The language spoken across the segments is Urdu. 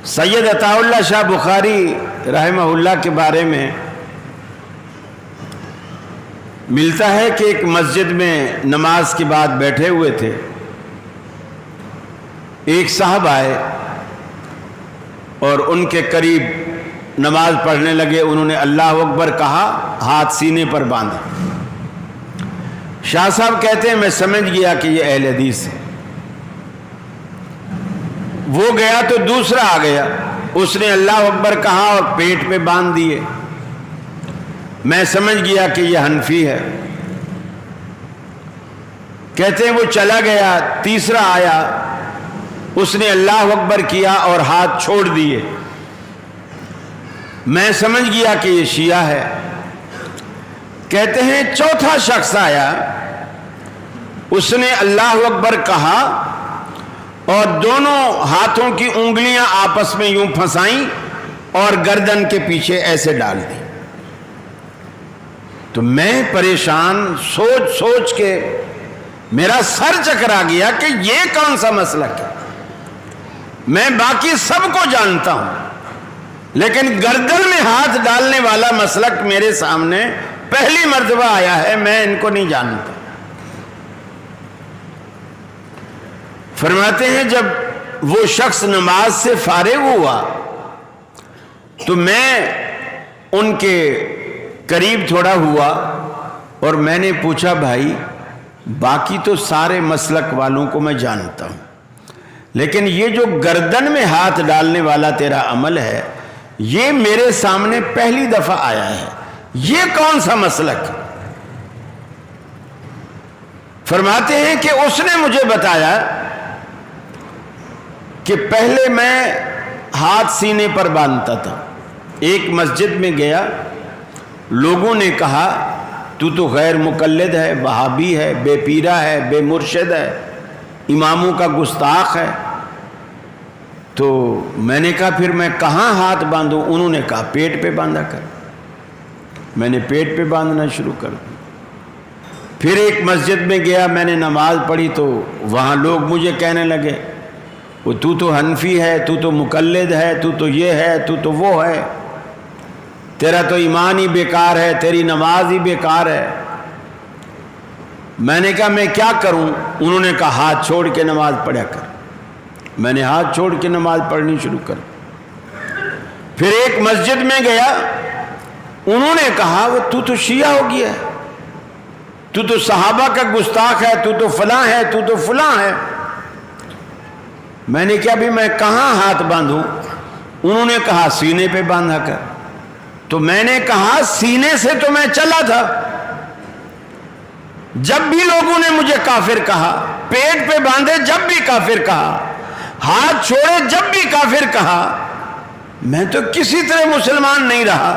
سید عطا اللہ شاہ بخاری رحمہ اللہ کے بارے میں ملتا ہے کہ ایک مسجد میں نماز کے بعد بیٹھے ہوئے تھے، ایک صاحب آئے اور ان کے قریب نماز پڑھنے لگے۔ انہوں نے اللہ اکبر کہا، ہاتھ سینے پر باندھا۔ شاہ صاحب کہتے ہیں میں سمجھ گیا کہ یہ اہل حدیث ہے۔ وہ گیا تو دوسرا آ گیا، اس نے اللہ اکبر کہا اور پیٹ پہ باندھ دیے۔ میں سمجھ گیا کہ یہ حنفی ہے۔ کہتے ہیں وہ چلا گیا، تیسرا آیا، اس نے اللہ اکبر کیا اور ہاتھ چھوڑ دیے۔ میں سمجھ گیا کہ یہ شیعہ ہے۔ کہتے ہیں چوتھا شخص آیا، اس نے اللہ اکبر کہا اور دونوں ہاتھوں کی انگلیاں آپس میں یوں پھنسائیں اور گردن کے پیچھے ایسے ڈال دی۔ تو میں پریشان سوچ سوچ کے میرا سر چکرا گیا کہ یہ کون سا مسلک ہے۔ میں باقی سب کو جانتا ہوں، لیکن گردن میں ہاتھ ڈالنے والا مسلک میرے سامنے پہلی مرتبہ آیا ہے، میں ان کو نہیں جانتا۔ فرماتے ہیں جب وہ شخص نماز سے فارغ ہوا تو میں ان کے قریب تھوڑا ہوا اور میں نے پوچھا بھائی باقی تو سارے مسلک والوں کو میں جانتا ہوں، لیکن یہ جو گردن میں ہاتھ ڈالنے والا تیرا عمل ہے یہ میرے سامنے پہلی دفعہ آیا ہے، یہ کون سا مسلک ہے؟ فرماتے ہیں کہ اس نے مجھے بتایا کہ پہلے میں ہاتھ سینے پر باندھتا تھا، ایک مسجد میں گیا، لوگوں نے کہا تو غیر مقلد ہے، وہابی ہے، بے پیرا ہے، بے مرشد ہے، اماموں کا گستاخ ہے۔ تو میں نے کہا پھر میں کہاں ہاتھ باندھوں؟ انہوں نے کہا پیٹ پہ باندھا کر۔ میں نے پیٹ پہ باندھنا شروع کر دیا۔ پھر ایک مسجد میں گیا، میں نے نماز پڑھی تو وہاں لوگ مجھے کہنے لگے وہ تو حنفی ہے، تو مقلد ہے، تو یہ ہے، تو وہ ہے، تیرا تو ایمان ہی بیکار ہے، تیری نماز ہی بیکار ہے۔ میں نے کہا میں کیا کروں؟ انہوں نے کہا ہاتھ چھوڑ کے نماز پڑھا کر۔ میں نے ہاتھ چھوڑ کے نماز پڑھنی شروع کر۔ پھر ایک مسجد میں گیا، انہوں نے کہا وہ تو شیعہ ہو گیا ہے، تو صحابہ کا گستاخ ہے، تو فلاں ہے، تو فلاں ہے۔ میں نے کہا بھی میں کہاں ہاتھ باندھوں؟ انہوں نے کہا سینے پہ باندھا کر۔ تو میں نے کہا سینے سے تو میں چلا تھا، جب بھی لوگوں نے مجھے کافر کہا، پیٹ پہ باندھے جب بھی کافر کہا، ہاتھ چھوڑے جب بھی کافر کہا، میں تو کسی طرح مسلمان نہیں رہا۔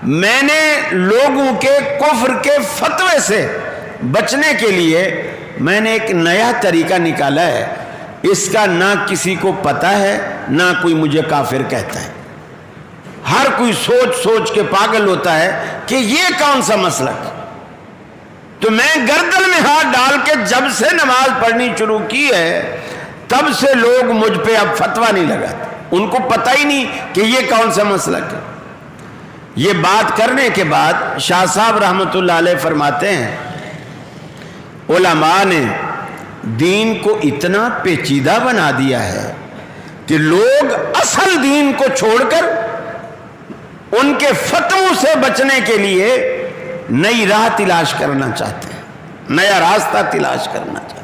میں نے لوگوں کے کفر کے فتوے سے بچنے کے لیے میں نے ایک نیا طریقہ نکالا ہے، اس کا نہ کسی کو پتہ ہے نہ کوئی مجھے کافر کہتا ہے۔ ہر کوئی سوچ سوچ کے پاگل ہوتا ہے کہ یہ کون سا مسلک۔ تو میں گردن میں ہاتھ ڈال کے جب سے نماز پڑھنی شروع کی ہے تب سے لوگ مجھ پہ اب فتویٰ نہیں لگاتے، ان کو پتہ ہی نہیں کہ یہ کون سا مسلک ہے۔ یہ بات کرنے کے بعد شاہ صاحب رحمۃ اللہ علیہ فرماتے ہیں علماء نے دین کو اتنا پیچیدہ بنا دیا ہے کہ لوگ اصل دین کو چھوڑ کر ان کے فتووں سے بچنے کے لیے نئی راہ تلاش کرنا چاہتے ہیں، نیا راستہ تلاش کرنا چاہتے ہیں۔